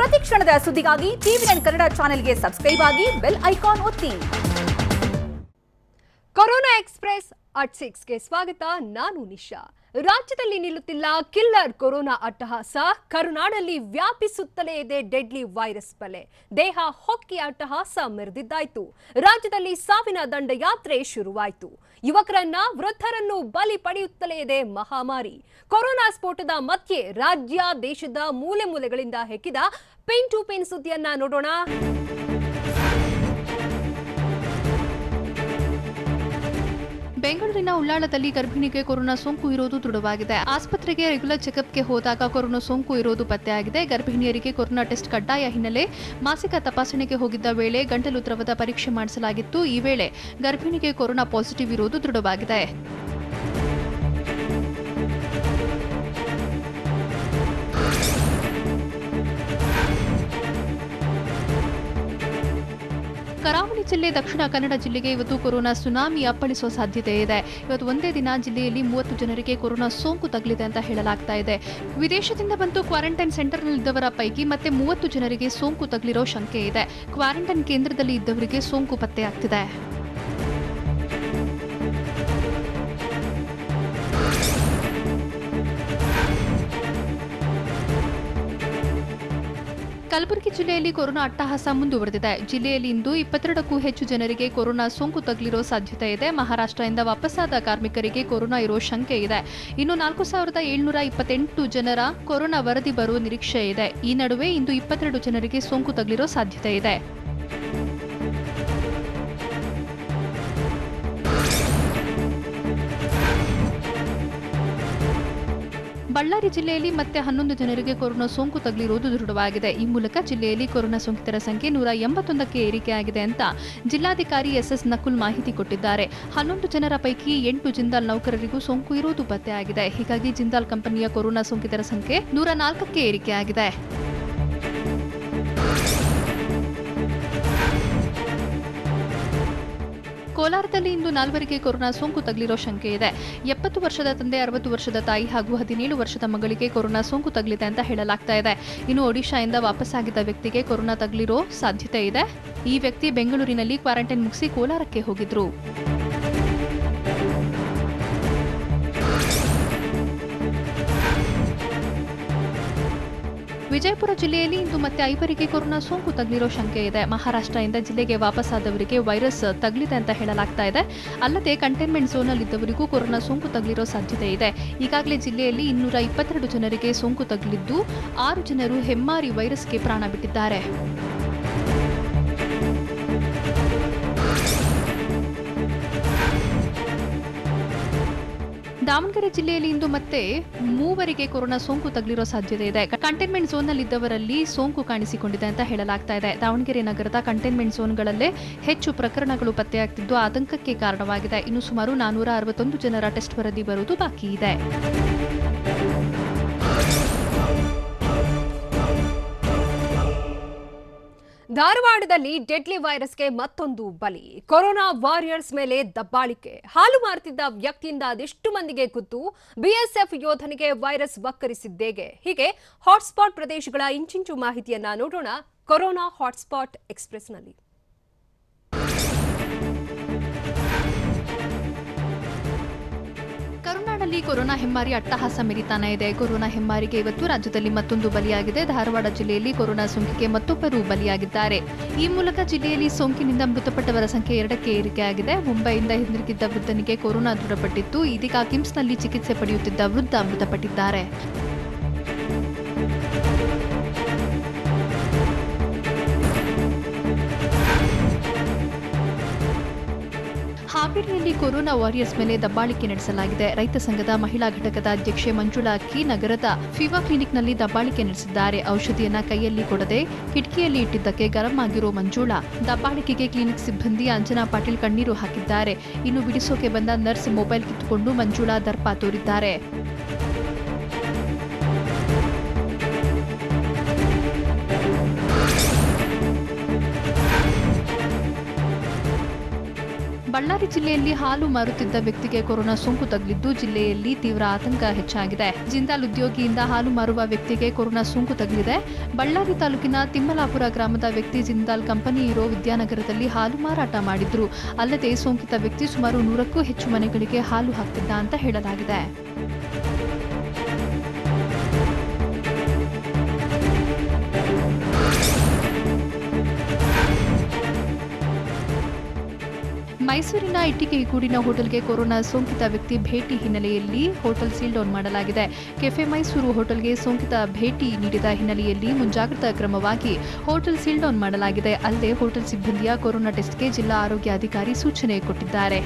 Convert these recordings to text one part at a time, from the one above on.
ಪ್ರತಿ ಕ್ಷಣದ ಸುದ್ದಿಗಾಗಿ ಟಿವಿ9 ಕನ್ನಡ ಚಾನೆಲ್ಗೆ ಸಬ್ಸ್ಕ್ರೈಬ್ ಆಗಿ ಬೆಲ್ ಐಕಾನ್ ಒತ್ತಿ. ಕೊರೋನಾ ಎಕ್ಸ್‌ಪ್ರೆಸ್ ಅಟ್ 6ಗೆ ಸ್ವಾಗತ. ನಾನು ನಿಶಾ. ರಾಜ್ಯದಲ್ಲಿ ನಿಲ್ಲುತ್ತಿಲ್ಲ ಕಿಲ್ಲರ್ ಕೊರೋನಾ ಅಟ್ಟಹಾಸ. ಕರುನಾಡಲ್ಲಿ ವ್ಯಾಪಿಸುತ್ತಲೇ ಇದೆ ಡೆಡ್ಲಿ ವೈರಸ್ ಬಲೆ. ದೇಹ ಹೊಕ್ಕಿ ಅಟ್ಟಹಾಸ ಮೆರೆದಿದ್ದಾಯ್ತು. ರಾಜ್ಯದಲ್ಲಿ ಸಾವಿನ ದಂಡಯಾತ್ರೆ ಶುರುವಾಯಿತು. ಯುವಕರನ್ನ ವೃದ್ಧರನ್ನು ಬಲಿ ಪಡೆಯುತ್ತಲೇ ಇದೆ ಮಹಾಮಾರಿ. ಕೊರೋನಾ ಸ್ಫೋಟದ ಮಧ್ಯೆ ರಾಜ್ಯ ದೇಶದ ಮೂಲೆ ಮೂಲೆಗಳಿಂದ ಹೆಕ್ಕಿದ ಪಿನ್ ಟು ಪಿನ್ ಸುದ್ದಿಯನ್ನ ನೋಡೋಣ. ಬೆಂಗಳೂರಿನ ಉಳ್ಳಾಳದಲ್ಲಿ ಗರ್ಭಿಣಿಗೆ ಕೊರೋನಾ ಸೋಂಕು ಇರೋದು ದೃಢವಾಗಿದೆ. ಆಸ್ಪತ್ರೆಗೆ ರೆಗ್ಯುಲರ್ ಚೆಕಪ್ಗೆ ಹೋದಾಗ ಕೊರೋನಾ ಸೋಂಕು ಇರೋದು ಪತ್ತೆಯಾಗಿದೆ. ಗರ್ಭಿಣಿಯರಿಗೆ ಕೊರೋನಾ ಟೆಸ್ಟ್ ಕಡ್ಡಾಯ ಹಿನ್ನೆಲೆ ಮಾಸಿಕ ತಪಾಸಣೆಗೆ ಹೋಗಿದ್ದ ವೇಳೆ ಗಂಟಲು ದ್ರವದ ಪರೀಕ್ಷೆ ಮಾಡಿಸಲಾಗಿತ್ತು. ಈ ವೇಳೆ ಗರ್ಭಿಣಿಗೆ ಕೊರೋನಾ ಪಾಸಿಟಿವ್ ಇರೋದು ದೃಢವಾಗಿದೆ. ಕರಾವಳಿ ಜಿಲ್ಲೆ ದಕ್ಷಿಣ ಕನ್ನಡ ಜಿಲ್ಲೆಗೆ ಇವತ್ತು ಕೊರೋನಾ ಸುನಾಮಿ ಅಪ್ಪಳಿಸುವ ಸಾಧ್ಯತೆ ಇದೆ. ಇವತ್ತು ಒಂದೇ ದಿನ ಜಿಲ್ಲೆಯಲ್ಲಿ 30 ಜನರಿಗೆ ಕೊರೋನಾ ಸೋಂಕು ತಗುಲಿದೆ ಅಂತ ಹೇಳಲಾಗ್ತಾ ಇದೆ. ವಿದೇಶದಿಂದ ಬಂದು ಕ್ವಾರಂಟೈನ್ ಸೆಂಟರ್ನಲ್ಲಿದ್ದವರ ಪೈಕಿ ಮತ್ತೆ 30 ಜನರಿಗೆ ಸೋಂಕು ತಗುಲಿರೋ ಶಂಕೆ ಇದೆ. ಕ್ವಾರಂಟೈನ್ ಕೇಂದ್ರದಲ್ಲಿ ಇದ್ದವರಿಗೆ ಸೋಂಕು ಪತ್ತೆಯಾಗ್ತಿದೆ. ಕಲಬುರಗಿ ಜಿಲ್ಲೆಯಲ್ಲಿ ಕೊರೋನಾ ಅಟ್ಟಹಾಸ ಮುಂದುವರೆದಿದೆ. ಜಿಲ್ಲೆಯಲ್ಲಿ ಇಂದು 22ಕ್ಕೂ ಹೆಚ್ಚು ಜನರಿಗೆ ಕೊರೋನಾ ಸೋಂಕು ತಗುಲಿರೋ ಸಾಧ್ಯತೆ ಇದೆ. ಮಹಾರಾಷ್ಟ್ರದಿಂದ ವಾಪಸ್ಸಾದ ಕಾರ್ಮಿಕರಿಗೆ ಕೊರೋನಾ ಇರೋ ಶಂಕೆ ಇದೆ. ಇನ್ನು 4728 ಜನರ ಕೊರೋನಾ ವರದಿ ಬರುವ ನಿರೀಕ್ಷೆ ಇದೆ. ಈ ನಡುವೆ ಇಂದು 22 ಜನರಿಗೆ ಸೋಂಕು ತಗುಲಿರೋ ಸಾಧ್ಯತೆ ಇದೆ. ಬಳ್ಳಾರಿ ಜಿಲ್ಲೆಯಲ್ಲಿ ಮತ್ತೆ 11 ಜನರಿಗೆ ಕೊರೋನಾ ಸೋಂಕು ತಗುಲಿರುವುದು ದೃಢವಾಗಿದೆ. ಈ ಮೂಲಕ ಜಿಲ್ಲೆಯಲ್ಲಿ ಕೊರೋನಾ ಸೋಂಕಿತರ ಸಂಖ್ಯೆ 181ಕ್ಕೆ ಏರಿಕೆಯಾಗಿದೆ ಅಂತ ಜಿಲ್ಲಾಧಿಕಾರಿ ಎಸ್ಎಸ್ ನಕುಲ್ ಮಾಹಿತಿ ಕೊಟ್ಟಿದ್ದಾರೆ. 11 ಜನರ ಪೈಕಿ 8 ಜಿಂದಾಲ್ ನೌಕರರಿಗೂ ಸೋಂಕು ಇರುವುದು ಪತ್ತೆಯಾಗಿದೆ. ಹೀಗಾಗಿ ಜಿಂದಾಲ್ ಕಂಪನಿಯ ಕೊರೋನಾ ಸೋಂಕಿತರ ಸಂಖ್ಯೆ 104ಕ್ಕೆ ಏರಿಕೆಯಾಗಿದೆ. ಕೋಲಾರದಲ್ಲಿ ಇಂದು 4 ಕೊರೋನಾ ಸೋಂಕು ತಗುಲಿರೋ ಶಂಕೆ ಇದೆ. 70 ವರ್ಷದ ತಂದೆ, 60 ವರ್ಷದ ತಾಯಿ ಹಾಗೂ 17 ವರ್ಷದ ಮಗಳಿಗೆ ಕೊರೋನಾ ಸೋಂಕು ತಗುಲಿದೆ ಅಂತ ಹೇಳಲಾಗ್ತಾ ಇದೆ. ಇನ್ನು ಒಡಿಶಾದಿಂದ ವಾಪಸ್ಸಾಗಿದ್ದ ವ್ಯಕ್ತಿಗೆ ಕೊರೋನಾ ತಗುಲಿರೋ ಸಾಧ್ಯತೆ ಇದೆ. ಈ ವ್ಯಕ್ತಿ ಬೆಂಗಳೂರಿನಲ್ಲಿ ಕ್ವಾರಂಟೈನ್ ಮುಗಿಸಿ ಕೋಲಾರಕ್ಕೆ ಹೋಗಿದ್ರು. ವಿಜಯಪುರ ಜಿಲ್ಲೆಯಲ್ಲಿ ಇಂದು ಮತ್ತೆ 5 ಕೊರೋನಾ ಸೋಂಕು ತಗುಲಿರೋ ಶಂಕೆ ಇದೆ. ಮಹಾರಾಷ್ಟ್ರದಿಂದ ಜಿಲ್ಲೆಗೆ ವಾಪಸ್ಸಾದವರಿಗೆ ವೈರಸ್ ತಗುಲಿದೆ ಅಂತ ಹೇಳಲಾಗ್ತಾ ಇದೆ. ಅಲ್ಲದೆ ಕಂಟೈನ್ಮೆಂಟ್ ಝೋನ್ನಲ್ಲಿದ್ದವರಿಗೂ ಕೊರೋನಾ ಸೋಂಕು ತಗುಲಿರೋ ಸಾಧ್ಯತೆ ಇದೆ. ಈಗಾಗಲೇ ಜಿಲ್ಲೆಯಲ್ಲಿ 222 ಜನರಿಗೆ ಸೋಂಕು ತಗುಲಿದ್ದು 6 ಜನರು ಹೆಮ್ಮಾರಿ ವೈರಸ್ಗೆ ಪ್ರಾಣ ಬಿಟ್ಟಿದ್ದಾರೆ. ದಾವಣಗೆರೆ ಜಿಲ್ಲೆಯಲ್ಲಿ ಇಂದು ಮತ್ತೆ 3 ಕೊರೋನಾ ಸೋಂಕು ತಗುಲಿರೋ ಸಾಧ್ಯತೆ ಇದೆ. ಕಂಟೈನ್ಮೆಂಟ್ ಝೋನ್ನಲ್ಲಿದ್ದವರಲ್ಲಿ ಸೋಂಕು ಕಾಣಿಸಿಕೊಂಡಿದೆ ಅಂತ ಹೇಳಲಾಗ್ತಾ ಇದೆ. ದಾವಣಗೆರೆ ನಗರದ ಕಂಟೈನ್ಮೆಂಟ್ ಝೋನ್ಗಳಲ್ಲೇ ಹೆಚ್ಚು ಪ್ರಕರಣಗಳು ಪತ್ತೆಯಾಗ್ತಿದ್ದು ಆತಂಕಕ್ಕೆ ಕಾರಣವಾಗಿದೆ. ಇನ್ನು ಸುಮಾರು 461 ಜನರ ಟೆಸ್ಟ್ ವರದಿ ಬರುವುದು ಬಾಕಿ ಇದೆ. ಧಾರವಾಡದಲ್ಲಿ ಡೆಡ್ಲಿ ವೈರಸ್ಗೆ ಮತ್ತೊಂದು ಬಲಿ. ಕೊರೋನಾ ವಾರಿಯರ್ಸ್ ಮೇಲೆ ದಬ್ಬಾಳಿಕೆ. ಹಾಲು ಮಾರುತ್ತಿದ್ದ ವ್ಯಕ್ತಿಯಿಂದ ಅದೆಷ್ಟು ಮಂದಿಗೆ ಗೊತ್ತು? ಬಿಎಸ್ಎಫ್ ಯೋಧನಿಗೆ ವೈರಸ್ ವಕ್ಕರಿಸಿದ್ದೇಗೆ? ಹೀಗೆ ಹಾಟ್ಸ್ಪಾಟ್ ಪ್ರದೇಶಗಳ ಇಂಚಿಂಚು ಮಾಹಿತಿಯನ್ನ ನೋಡೋಣ ಕೊರೋನಾ ಹಾಟ್ಸ್ಪಾಟ್ ಎಕ್ಸ್‌ಪ್ರೆಸ್‌ನಲ್ಲಿ. ಕರುನಾಡಲ್ಲಿ ಕೊರೋನಾ ಹೆಮ್ಮಾರಿ ಅಟ್ಟಹಾಸ ಮೆರಿತಾನೆ ಇದೆ. ಕೊರೋನಾ ಹೆಮ್ಮಾರಿಗೆ ಇವತ್ತು ರಾಜ್ಯದಲ್ಲಿ ಮತ್ತೊಂದು ಬಲಿಯಾಗಿದೆ. ಧಾರವಾಡ ಜಿಲ್ಲೆಯಲ್ಲಿ ಕೊರೋನಾ ಸೋಂಕಿಗೆ ಮತ್ತೊಬ್ಬರು ಬಲಿಯಾಗಿದ್ದಾರೆ. ಈ ಮೂಲಕ ಜಿಲ್ಲೆಯಲ್ಲಿ ಸೋಂಕಿನಿಂದ ಮೃತಪಟ್ಟವರ ಸಂಖ್ಯೆ 2ಕ್ಕೆ ಏರಿಕೆಯಾಗಿದೆ. ಮುಂಬೈಯಿಂದ ಹಿಂದಿರುಗಿದ್ದ ವೃದ್ಧನಿಗೆ ಕೊರೋನಾ ದೃಢಪಟ್ಟಿದ್ದು ಇದೀಗ ಕಿಮ್ಸ್ನಲ್ಲಿ ಚಿಕಿತ್ಸೆ ಪಡೆಯುತ್ತಿದ್ದ ವೃದ್ಧ ಮೃತಪಟ್ಟಿದ್ದಾರೆ. ಹಾವೇರಿಯಲ್ಲಿ ಕೊರೋನಾ ವಾರಿಯರ್ಸ್ ಮೇಲೆ ದಬ್ಬಾಳಿಕೆ ನಡೆಸಲಾಗಿದೆ. ರೈತ ಸಂಘದ ಮಹಿಳಾ ಘಟಕದ ಅಧ್ಯಕ್ಷೆ ಮಂಜುಳಾ ಅಕ್ಕಿ ನಗರದ ಫೀವಾ ಕ್ಲಿನಿಕ್ನಲ್ಲಿ ದಬ್ಬಾಳಿಕೆ ನಡೆಸಿದ್ದಾರೆ. ಔಷಧಿಯನ್ನ ಕೈಯಲ್ಲಿ ಕೊಡದೆ ಕಿಟಕಿಯಲ್ಲಿ ಇಟ್ಟಿದ್ದಕ್ಕೆ ಗರಂ ಆಗಿರೋ ಮಂಜುಳಾ ದಬ್ಬಾಳಿಕೆಗೆ ಕ್ಲಿನಿಕ್ ಸಿಬ್ಬಂದಿ ಅಂಜನಾ ಪಾಟೀಲ್ ಕಣ್ಣೀರು ಹಾಕಿದ್ದಾರೆ. ಇನ್ನು ಬಿಡಿಸೋಕೆ ಬಂದ ನರ್ಸ್ ಮೊಬೈಲ್ ಕಿತ್ತುಕೊಂಡು ಮಂಜುಳಾ ದರ್ಪ ತೋರಿದ್ದಾರೆ. ಬಳ್ಳಾರಿ ಜಿಲ್ಲೆಯಲ್ಲಿ ಹಾಲು ಮಾರುತ್ತಿದ್ದ ವ್ಯಕ್ತಿಗೆ ಕೊರೋನಾ ಸೋಂಕು ತಗುಲಿದ್ದು ಜಿಲ್ಲೆಯಲ್ಲಿ ತೀವ್ರ ಆತಂಕ ಹೆಚ್ಚಾಗಿದೆ. ಜಿಂದಾಲ್ ಉದ್ಯೋಗಿಯಿಂದ ಹಾಲು ಮಾರುವ ವ್ಯಕ್ತಿಗೆ ಕೊರೋನಾ ಸೋಂಕು ತಗುಲಿದೆ. ಬಳ್ಳಾರಿ ತಾಲೂಕಿನ ತಿಮ್ಮಲಾಪುರ ಗ್ರಾಮದ ವ್ಯಕ್ತಿ ಜಿಂದಾಲ್ ಕಂಪನಿ ಇರೋ ವಿದ್ಯಾನಗರದಲ್ಲಿ ಹಾಲು ಮಾರಾಟ ಮಾಡಿದ್ರು. ಅಲ್ಲದೆ ಸೋಂಕಿತ ವ್ಯಕ್ತಿ ಸುಮಾರು 100ಕ್ಕೂ ಹೆಚ್ಚು ಮನೆಗಳಿಗೆ ಹಾಲು ಹಾಕ್ತಿದ್ದ ಅಂತ ಹೇಳಲಾಗಿದೆ. ಮೈಸೂರಿನ ಇಟ್ಟಿಗೆಗೂಡಿನ ಹೋಟೆಲ್ಗೆ ಕೊರೋನಾ ಸೋಂಕಿತ ವ್ಯಕ್ತಿ ಭೇಟಿ ಹಿನ್ನೆಲೆಯಲ್ಲಿ ಹೋಟೆಲ್ ಸೀಲ್ ಡೌನ್ ಮಾಡಲಾಗಿದೆ. ಕೆಫೆ ಮೈಸೂರು ಹೋಟೆಲ್ಗೆ ಸೋಂಕಿತ ಭೇಟಿ ನೀಡಿದ ಹಿನ್ನೆಲೆಯಲ್ಲಿ ಮುಂಜಾಗ್ರತಾ ಕ್ರಮವಾಗಿ ಹೋಟೆಲ್ ಸೀಲ್ ಡೌನ್ ಮಾಡಲಾಗಿದೆ. ಅಲ್ಲದೆ ಹೋಟೆಲ್ ಸಿಬ್ಬಂದಿಯ ಕೊರೋನಾ ಟೆಸ್ಟ್ಗೆ ಜಿಲ್ಲಾ ಆರೋಗ್ಯ ಅಧಿಕಾರಿ ಸೂಚನೆ ಕೊಟ್ಟಿದ್ದಾರೆ.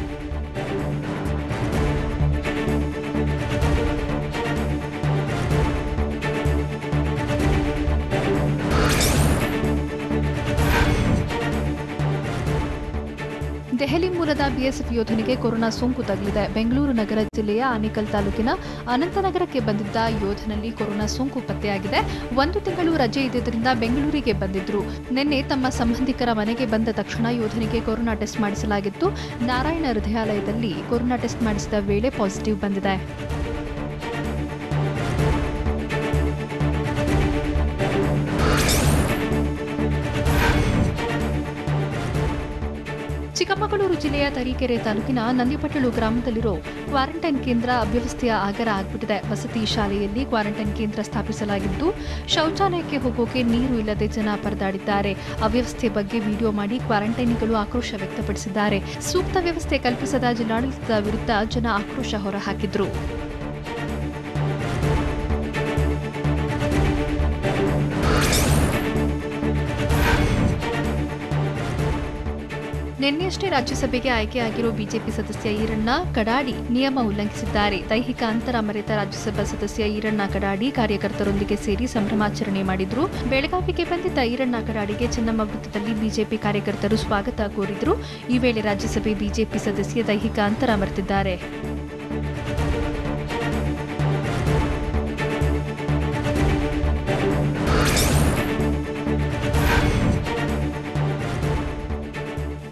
ದೆಹಲಿ ಮೂಲದ ಬಿಎಸ್ಎಫ್ ಯೋಧನಿಗೆ ಕೊರೋನಾ ಸೋಂಕು ತಗುಲಿದೆ. ಬೆಂಗಳೂರು ನಗರ ಜಿಲ್ಲೆಯ ಆನೇಕಲ್ ತಾಲೂಕಿನ ಅನಂತನಗರಕ್ಕೆ ಬಂದಿದ್ದ ಯೋಧನಲ್ಲಿ ಕೊರೋನಾ ಸೋಂಕು ಪತ್ತೆಯಾಗಿದೆ. 1 ತಿಂಗಳು ರಜೆ ಇದ್ದಿದ್ದರಿಂದ ಬೆಂಗಳೂರಿಗೆ ಬಂದಿದ್ರು. ನಿನ್ನೆ ತಮ್ಮ ಸಂಬಂಧಿಕರ ಮನೆಗೆ ಬಂದ ತಕ್ಷಣ ಯೋಧನಿಗೆ ಕೊರೋನಾ ಟೆಸ್ಟ್ ಮಾಡಿಸಲಾಗಿತ್ತು. ನಾರಾಯಣ ಹೃದಯಾಲಯದಲ್ಲಿ ಕೊರೋನಾ ಟೆಸ್ಟ್ ಮಾಡಿಸಿದ ವೇಳೆ ಪಾಸಿಟಿವ್ ಬಂದಿದೆ. ಚಿಕ್ಕಮಗಳೂರು ಜಿಲ್ಲೆಯ ತರೀಕೆರೆ ತಾಲೂಕಿನ ನಂದಿಪಟ್ಟಳು ಗ್ರಾಮದಲ್ಲಿರೋ ಕ್ವಾರಂಟೈನ್ ಕೇಂದ್ರ ಅವ್ಯವಸ್ಥೆಯ ಆಗರ ಆಗ್ಬಿಟ್ಟಿದೆ. ವಸತಿ ಶಾಲೆಯಲ್ಲಿ ಕ್ವಾರಂಟೈನ್ ಕೇಂದ್ರ ಸ್ಥಾಪಿಸಲಾಗಿದ್ದು ಶೌಚಾಲಯಕ್ಕೆ ಹೋಗೋಕೆ ನೀರು ಇಲ್ಲದೆ ಜನ ಪರದಾಡಿದ್ದಾರೆ. ಅವ್ಯವಸ್ಥೆ ಬಗ್ಗೆ ವಿಡಿಯೋ ಮಾಡಿ ಕ್ವಾರಂಟೈನಿಗಳು ಆಕ್ರೋಶ ವ್ಯಕ್ತಪಡಿಸಿದ್ದಾರೆ. ಸೂಕ್ತ ವ್ಯವಸ್ಥೆ ಕಲ್ಪಿಸದ ಜಿಲ್ಲಾಡಳಿತದ ವಿರುದ್ಧ ಜನ ಆಕ್ರೋಶ ಹೊರಹಾಕಿದ್ರು. ನಿನ್ನೆಯಷ್ಟೇ ರಾಜ್ಯಸಭೆಗೆ ಆಯ್ಕೆಯಾಗಿರೋ ಬಿಜೆಪಿ ಸದಸ್ಯ ಈರಣ್ಣ ಕಡಾಡಿ ನಿಯಮ ಉಲ್ಲಂಘಿಸಿದ್ದಾರೆ. ದೈಹಿಕ ಅಂತರ ಮರೆತ ರಾಜ್ಯಸಭಾ ಸದಸ್ಯ ಈರಣ್ಣ ಕಡಾಡಿ ಕಾರ್ಯಕರ್ತರೊಂದಿಗೆ ಸೇರಿ ಸಂಭ್ರಮಾಚರಣೆ ಮಾಡಿದ್ರು. ಬೆಳಗಾವಿಗೆ ಬಂದಿದ್ದ ಈರಣ್ಣ ಕಡಾಡಿಗೆ ಚೆನ್ನಮ್ಮ ವೃತ್ತದಲ್ಲಿ ಬಿಜೆಪಿ ಕಾರ್ಯಕರ್ತರು ಸ್ವಾಗತ ಕೋರಿದ್ರು. ಈ ವೇಳೆ ರಾಜ್ಯಸಭೆ ಬಿಜೆಪಿ ಸದಸ್ಯ ದೈಹಿಕ ಅಂತರ ಮರೆತಿದ್ದಾರೆ.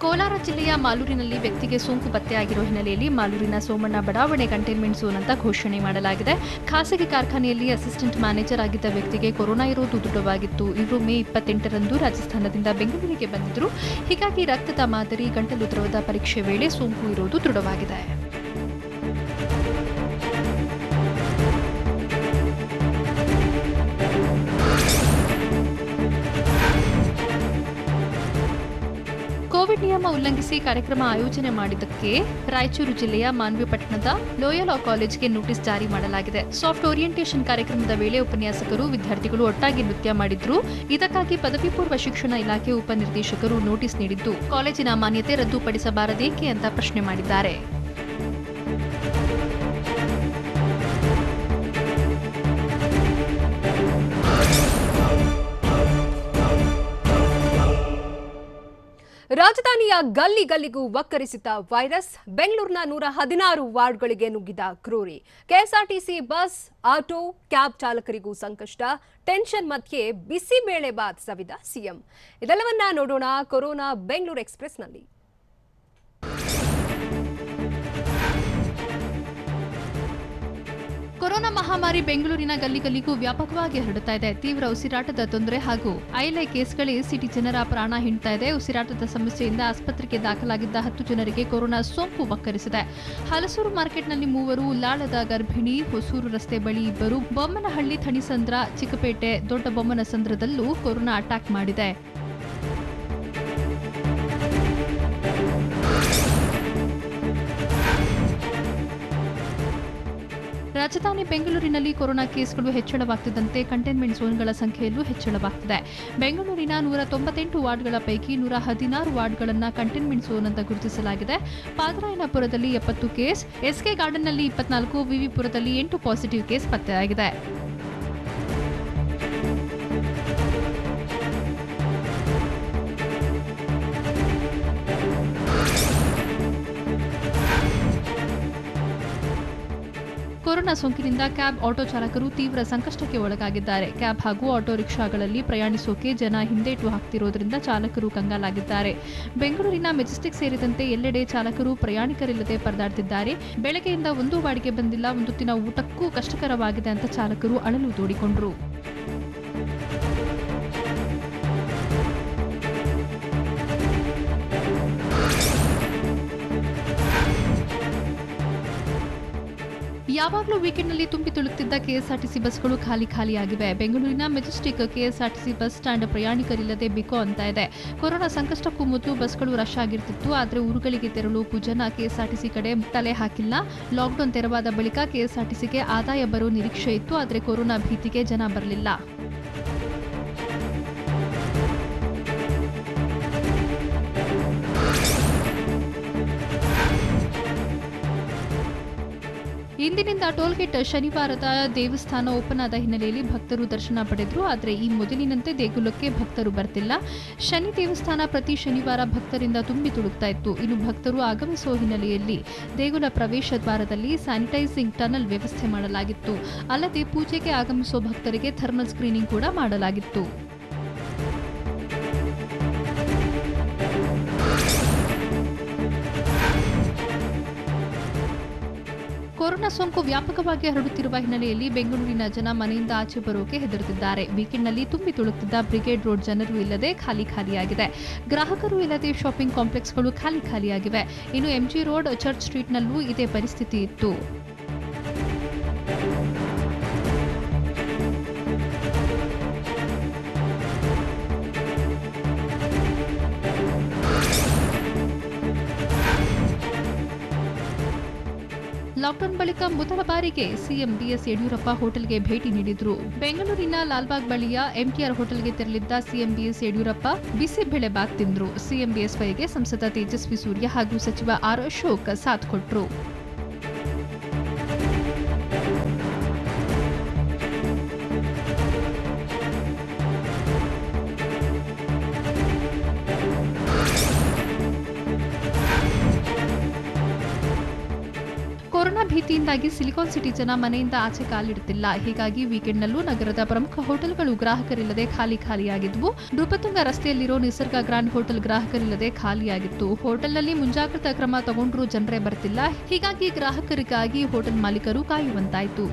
ಕೋಲಾರ ಜಿಲ್ಲೆಯ ಮಾಲೂರಿನಲ್ಲಿ ವ್ಯಕ್ತಿಗೆ ಸೋಂಕು ಪತ್ತೆಯಾಗಿರುವ ಹಿನ್ನೆಲೆಯಲ್ಲಿ ಮಾಲೂರಿನ ಸೋಮಣ್ಣ ಬಡಾವಣೆ ಕಂಟೈನ್ಮೆಂಟ್ ಝೋನ್ ಅಂತ ಘೋಷಣೆ ಮಾಡಲಾಗಿದೆ. ಖಾಸಗಿ ಕಾರ್ಖಾನೆಯಲ್ಲಿ ಅಸಿಸ್ಟೆಂಟ್ ಮ್ಯಾನೇಜರ್ ಆಗಿದ್ದ ವ್ಯಕ್ತಿಗೆ ಕೊರೋನಾ ಇರೋದು ದೃಢವಾಗಿತ್ತು. ಇವರು ಮೇ 28ರಂದು ರಾಜಸ್ಥಾನದಿಂದ ಬೆಂಗಳೂರಿಗೆ ಬಂದಿದ್ರು. ಹೀಗಾಗಿ ರಕ್ತದ ಮಾದರಿ, ಗಂಟಲು ದ್ರವದ ಪರೀಕ್ಷೆ ವೇಳೆ ಸೋಂಕು ಇರೋದು ದೃಢವಾಗಿದೆ. ಕೋವಿಡ್ ನಿಯಮ ಉಲ್ಲಂಘಿಸಿ ಕಾರ್ಯಕ್ರಮ ಆಯೋಜನೆ ಮಾಡಿದ್ದಕ್ಕೆ ರಾಯಚೂರು ಜಿಲ್ಲೆಯ ಮಾನ್ವಿ ಪಟ್ಟಣದ ಲೋಯಲ್ ಲಾ ಕಾಲೇಜ್ಗೆ ನೋಟಿಸ್ ಜಾರಿ ಮಾಡಲಾಗಿದೆ. ಸಾಫ್ಟ್ ಓರಿಯೆಂಟೇಷನ್ ಕಾರ್ಯಕ್ರಮದ ವೇಳೆ ಉಪನ್ಯಾಸಕರು, ವಿದ್ಯಾರ್ಥಿಗಳು ಒಟ್ಟಾಗಿ ನೃತ್ಯ ಮಾಡಿದ್ರು. ಇದಕ್ಕಾಗಿ ಪದವಿ ಪೂರ್ವ ಶಿಕ್ಷಣ ಇಲಾಖೆ ಉಪನಿರ್ದೇಶಕರು ನೋಟಿಸ್ ನೀಡಿದ್ದು, ಕಾಲೇಜಿನ ಮಾನ್ಯತೆ ರದ್ದುಪಡಿಸಬಾರದೇಕೆ ಅಂತ ಪ್ರಶ್ನೆ ಮಾಡಿದ್ದಾರೆ. ರಾಜಧಾನಿಯ ಗಲ್ಲಿ ಗಲ್ಲಿಗೂ ವಕ್ಕರಿಸಿದ ವೈರಸ್. ಬೆಂಗಳೂರಿನ 116 ವಾರ್ಡ್ಗಳಿಗೆ ನುಗ್ಗಿದ ಕ್ರೂರಿ. ಕೆಎಸ್ಆರ್ಟಿಸಿ ಬಸ್, ಆಟೋ, ಕ್ಯಾಬ್ ಚಾಲಕರಿಗೂ ಸಂಕಷ್ಟ. ಟೆನ್ಷನ್ ಮಧ್ಯೆ ಬಿಸಿಬೇಳೆ ಬಾತ್ ಸವಿದ ಸಿಎಂ. ಇದೆಲ್ಲವನ್ನ ನೋಡೋಣ ಕೊರೋನಾ ಬೆಂಗಳೂರು ಎಕ್ಸ್‌ಪ್ರೆಸ್‌ನಲ್ಲಿ. ಕೊರೋನಾ ಮಹಾಮಾರಿ ಬೆಂಗಳೂರಿನ ಗಲ್ಲಿಗಲ್ಲಿಗೂ ವ್ಯಾಪಕವಾಗಿ ಹರಡುತ್ತಾ ಇದೆ. ತೀವ್ರ ಉಸಿರಾಟದ ತೊಂದರೆ ಹಾಗೂ ಐಎಲ್ಐ ಕೇಸ್ಗಳೇ ಸಿಟಿ ಜನರ ಪ್ರಾಣ ಹಿಂಡ್ತಾ ಇದೆ. ಉಸಿರಾಟದ ಸಮಸ್ಯೆಯಿಂದ ಆಸ್ಪತ್ರೆಗೆ ದಾಖಲಾಗಿದ್ದ 10 ಜನರಿಗೆ ಕೊರೋನಾ ಸೋಂಕು ವಕ್ಕರಿಸಿದೆ. ಹಲಸೂರು ಮಾರ್ಕೆಟ್ನಲ್ಲಿ 3, ಉಲ್ಲಾಳದ ಗರ್ಭಿಣಿ, ಹೊಸೂರು ರಸ್ತೆ ಬಳಿ 2, ಬೊಮ್ಮನಹಳ್ಳಿ, ಥಣಿಸಂದ್ರ, ಚಿಕ್ಕಪೇಟೆ, ದೊಡ್ಡ ಬೊಮ್ಮನಸಂದ್ರದಲ್ಲೂ ಕೊರೋನಾ ಅಟ್ಯಾಕ್ ಮಾಡಿದೆ. ರಾಜಧಾನಿ ಬೆಂಗಳೂರಿನಲ್ಲಿ ಕೊರೋನಾ ಕೇಸ್ಗಳು ಹೆಚ್ಚಳವಾಗುತ್ತಿದ್ದಂತೆ ಕಂಟೈನ್ಮೆಂಟ್ ಝೋನ್ಗಳ ಸಂಖ್ಯೆಯಲ್ಲೂ ಹೆಚ್ಚಳವಾಗುತ್ತಿದೆ. ಬೆಂಗಳೂರಿನ 198 ವಾರ್ಡ್ಗಳ ಪೈಕಿ 116 ವಾರ್ಡ್ಗಳನ್ನು ಕಂಟೈನ್ಮೆಂಟ್ ಝೋನ್ ಅಂತ ಗುರುತಿಸಲಾಗಿದೆ. ಪಾದರಾಯನಪುರದಲ್ಲಿ 70 ಕೇಸ್, ಎಸ್ಕೆ ಗಾರ್ಡನ್ನಲ್ಲಿ 24, ವಿವಿಪುರದಲ್ಲಿ 8 ಪಾಸಿಟಿವ್ ಕೇಸ್ ಪತ್ತೆಯಾಗಿದೆ. ಕೊರೋನಾ ಕೊರೋನಾ ಸೋಂಕಿನಿಂದ ಕ್ಯಾಬ್ ಆಟೋ ಚಾಲಕರು ತೀವ್ರ ಸಂಕಷ್ಟಕ್ಕೆ ಒಳಗಾಗಿದ್ದಾರೆ. ಕ್ಯಾಬ್ ಹಾಗೂ ಆಟೋ ರಿಕ್ಷಾಗಳಲ್ಲಿ ಪ್ರಯಾಣಿಸೋಕೆ ಜನ ಹಿಂದೇಟು ಹಾಕ್ತಿರೋದ್ರಿಂದ ಚಾಲಕರು ಕಂಗಾಲಾಗಿದ್ದಾರೆ. ಬೆಂಗಳೂರಿನ ಮೆಜೆಸ್ಟಿಕ್ ಸೇರಿದಂತೆ ಎಲ್ಲೆಡೆ ಚಾಲಕರು ಪ್ರಯಾಣಿಕರಿಲ್ಲದೆ ಪರದಾಡ್ತಿದ್ದಾರೆ. ಬೆಳಗ್ಗೆಯಿಂದ ಒಂದು ಬಾಡಿಗೆ ಬಂದಿಲ್ಲ, ಒಂದು ದಿನ ಊಟಕ್ಕೂ ಕಷ್ಟಕರವಾಗಿದೆ ಅಂತ ಚಾಲಕರು ಅಳಲು ತೋಡಿಕೊಂಡರು. ಯಾವಾಗಲೂ ವೀಕೆಂಡ್ನಲ್ಲಿ ತುಂಬಿ ತುಳುಕ್ತಿದ್ದ ಕೆಎಸ್ಆರ್ಟಿಸಿ ಬಸ್ಗಳು ಖಾಲಿಯಾಗಿವೆ. ಬೆಂಗಳೂರಿನ ಮೆಜೆಸ್ಟಿಕ್ ಕೆಎಸ್ಆರ್ಟಿಸಿ ಬಸ್ ಸ್ಟ್ಯಾಂಡ್ ಪ್ರಯಾಣಿಕರಿಲ್ಲದೆ ಬಿಕೋ ಅಂತ ಇದೆ. ಕೊರೋನಾ ಸಂಕಷ್ಟಕ್ಕೂ ಮೊದಲು ಬಸ್ಗಳು ರಶ್ ಆಗಿರ್ತಿತ್ತು. ಆದರೆ ಊರುಗಳಿಗೆ ತೆರಳೋಕು ಜನ ಕೆಎಸ್ಆರ್ಟಿಸಿ ಕಡೆ ತಲೆ ಹಾಕಿಲ್ಲ. ಲಾಕ್ಡೌನ್ ತೆರವಾದ ಬಳಿಕ ಕೆಎಸ್ಆರ್ಟಿಸಿಗೆ ಆದಾಯ ಬರೋ ನಿರೀಕ್ಷೆ ಇತ್ತು. ಆದರೆ ಕೊರೋನಾ ಭೀತಿಗೆ ಜನ ಬರಲಿಲ್ಲ. ಇಂದಿನಿಂದ ಟೋಲ್ಗೇಟ್ ಶನಿವಾರದ ದೇವಸ್ಥಾನ ಓಪನ್ ಆದ ಹಿನ್ನೆಲೆಯಲ್ಲಿ ಭಕ್ತರು ದರ್ಶನ ಪಡೆದರು. ಆದರೆ ಈ ಮೊದಲಿನಂತೆ ದೇಗುಲಕ್ಕೆ ಭಕ್ತರು ಬರ್ತಿಲ್ಲ. ಶನಿ ದೇವಸ್ಥಾನ ಪ್ರತಿ ಶನಿವಾರ ಭಕ್ತರಿಂದ ತುಂಬಿ ತುಳುಕ್ತಾ ಇತ್ತು. ಇನ್ನು ಭಕ್ತರು ಆಗಮಿಸುವ ಹಿನ್ನೆಲೆಯಲ್ಲಿ ದೇಗುಲ ಪ್ರವೇಶ ದ್ವಾರದಲ್ಲಿ ಸ್ಯಾನಿಟೈಸಿಂಗ್ ಟನಲ್ ವ್ಯವಸ್ಥೆ ಮಾಡಲಾಗಿತ್ತು. ಅಲ್ಲದೆ ಪೂಜೆಗೆ ಆಗಮಿಸುವ ಭಕ್ತರಿಗೆ ಥರ್ಮಲ್ ಸ್ಕ್ರೀನಿಂಗ್ ಕೂಡ ಮಾಡಲಾಗಿತ್ತು. ಕೊರೋನಾ ಸೋಂಕು ವ್ಯಾಪಕವಾಗಿ ಹರಡುತ್ತಿರುವ ಹಿನ್ನೆಲೆಯಲ್ಲಿ ಬೆಂಗಳೂರಿನ ಜನ ಮನೆಯಿಂದ ಆಚೆ ಬರೋಕೆ ಹೆದರುತ್ತಿದ್ದಾರೆ. ವೀಕೆಂಡ್ನಲ್ಲಿ ತುಂಬಿ ತುಳುಕ್ತಿದ್ದ ಬ್ರಿಗೇಡ್ ರೋಡ್ ಜನರು ಇಲ್ಲದೆ ಖಾಲಿಯಾಗಿದೆ. ಗ್ರಾಹಕರು ಇಲ್ಲದೆ ಶಾಪಿಂಗ್ ಕಾಂಪ್ಲೆಕ್ಸ್ಗಳು ಖಾಲಿಯಾಗಿವೆ. ಇನ್ನು ಎಂಜಿ ರೋಡ್, ಚರ್ಚ್ ಸ್ಟ್ರೀಟ್ನಲ್ಲೂ ಇದೇ ಪರಿಸ್ಥಿತಿ ಇತ್ತು. ಲಾಕ್ಡೌನ್ ಬಳಿಕ ಮೊದಲ ಬಾರಿಗೆ ಸಿಎಂ ಬಿಎಸ್ ಯಡಿಯೂರಪ್ಪ ಹೋಟೆಲ್ಗೆ ಭೇಟಿ ನೀಡಿದ್ರು. ಬೆಂಗಳೂರಿನ ಲಾಲ್ಬಾಗ್ ಬಳಿಯ ಎಂಟಿಆರ್ ಹೋಟೆಲ್ಗೆ ತೆರಳಿದ್ದ ಸಿಎಂ ಬಿಎಸ್ ಯಡಿಯೂರಪ್ಪ ಬಿಸಿಬೇಳೆ ಬಾತ್ ತಿಂದ್ರು. ಸಿಎಂ ಬಿಎಸ್ವೈಗೆ ಸಂಸದ ತೇಜಸ್ವಿ ಸೂರ್ಯ ಹಾಗೂ ಸಚಿವ ಆರ್ ಅಶೋಕ್ ಸಾಥ್ ಕೊಟ್ರು. ಕೊರೋನಾ ಭೀತಿಯಿಂದಾಗಿ ಸಿಲಿಕಾನ್ ಸಿಟಿ ಜನ ಮನೆಯಿಂದ ಆಚೆ ಕಾಲಿಡುತ್ತಿಲ್ಲ. ಹೀಗಾಗಿ ವೀಕೆಂಡ್ನಲ್ಲೂ ನಗರದ ಪ್ರಮುಖ ಹೋಟೆಲ್ಗಳು ಗ್ರಾಹಕರಿಲ್ಲದೆ ಖಾಲಿಯಾಗಿದ್ವು. ನೃಪತುಂಗ ರಸ್ತೆಯಲ್ಲಿರೋ ನಿಸರ್ಗ ಗ್ರ್ಯಾಂಡ್ ಹೋಟೆಲ್ ಗ್ರಾಹಕರಿಲ್ಲದೆ ಖಾಲಿಯಾಗಿತ್ತು. ಹೋಟೆಲ್ನಲ್ಲಿ ಮುಂಜಾಗ್ರತಾ ಕ್ರಮ ತಗೊಂಡ್ರೂ ಜನರೇ ಬರ್ತಿಲ್ಲ. ಹೀಗಾಗಿ ಗ್ರಾಹಕರಿಗಾಗಿ ಹೋಟೆಲ್ ಮಾಲೀಕರು ಕಾಯುವಂತಾಯಿತು.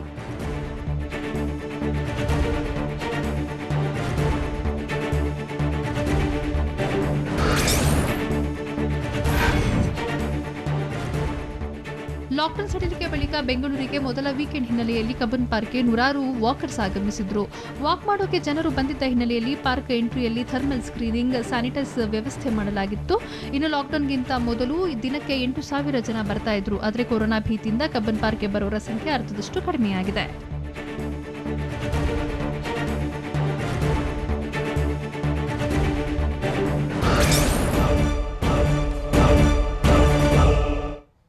ಲಾಕ್ಡೌನ್ ಸಡಿಲಿಕೆ ಬಳಿಕ ಬೆಂಗಳೂರಿಗೆ ಮೊದಲ ವೀಕೆಂಡ್ ಹಿನ್ನೆಲೆಯಲ್ಲಿ ಕಬ್ಬನ್ ಪಾರ್ಕ್ಗೆ ನೂರಾರು ವಾಕರ್ಸ್ ಆಗಮಿಸಿದ್ರು. ವಾಕ್ ಮಾಡೋಕೆ ಜನರು ಬಂದಿದ್ದ ಹಿನ್ನೆಲೆಯಲ್ಲಿ ಪಾರ್ಕ್ ಎಂಟ್ರಿಯಲ್ಲಿ ಥರ್ಮಲ್ ಸ್ಕ್ರೀನಿಂಗ್, ಸ್ಯಾನಿಟೈಸ್ ವ್ಯವಸ್ಥೆ ಮಾಡಲಾಗಿತ್ತು. ಇನ್ನು ಲಾಕ್ಡೌನ್ಗಿಂತ ಮೊದಲು ದಿನಕ್ಕೆ 8,000 ಜನ ಬರ್ತಾ ಇದ್ರು. ಆದರೆ ಕೊರೋನಾ ಭೀತಿಯಿಂದ ಕಬ್ಬನ್ ಪಾರ್ಕ್ಗೆ ಬರೋರ ಸಂಖ್ಯೆ ಅರ್ಧದಷ್ಟು ಕಡಿಮೆಯಾಗಿದೆ.